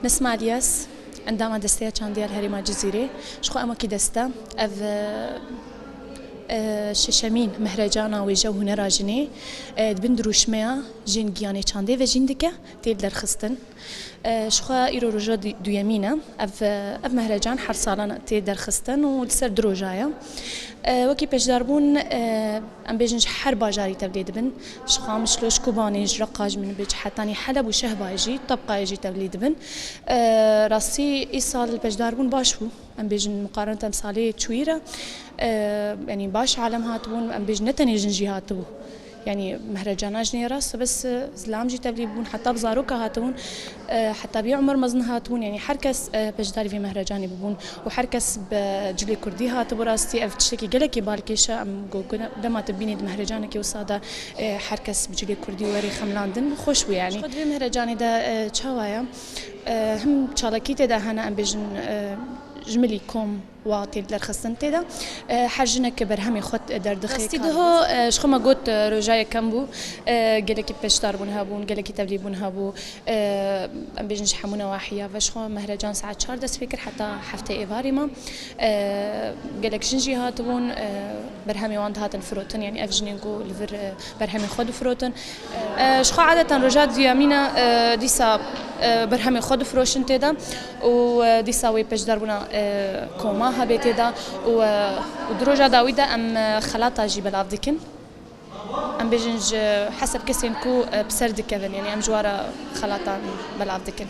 نسمع الياس عندما دستيا كان ديال هريما جزيرة شخو أما كي دستا أف ششمين مهرجانا وجو هنا راجني دبن دروشميا جين جياني چاندي و جين دكه تيل درخستن شخو إيرو رجا دويمينا أف مهرجان حر سالان تيل درخستن و لسر دروجايا وكي پیش داربون ام بيجنج حر باجاري تبليد بن شخو مشلوش كوبانيج رقاج من بيج حتاني حلب و شهبا يجي طبقا يجي تبليد بن راسي اي سال پیش داربون باشو ام بيجن مقارنة بسالي تشويرة يعني باش عالم هاتبون ام بيجن نتني جنجي هاتبو يعني مهرجانا جني راس بس زلام جي تبليبون حتى بزاروكا هاتبون حتى بعمر مزن هاتبون يعني حركس بجداري في مهرجاني ببون وحركس بجلي كردي هاتبو راستي افتشتكي قلكي بالكيشا ام دما تبيني مهرجانك وصادا حركس بجلي كردي وري خملاندن خوشو يعني خد في مهرجاني دا تشاوايا هم تشالكيتي دا هنا ام بيجن جملي كوم واتي درخستن تدا حرجنك برهمي خد دردخي كده شخو ما قلت رجايا كمبو قالك بشتار بون هابون قالك تبليبون هابو ام بيجنش حمونا واحيا فشخو مهرجان ساعه 4 دس فكر حتى حفته ايفاري ما قالك جنجي هاتبون برهمي واند هاتن فروتن يعني افجنينكو لفر برهمي خد فروتن شخو عاده رجات ديامينا ديسا برهمي خد فروشن تدا وديسا وي بشدار بونا كوما هبيتي دا ودروجا داويدا ام خلاطة جي بلاف ديكن ام بيجنج حسب كسين كو بسر ديكن يعني ام جوارا خلاطة بلاف ديكن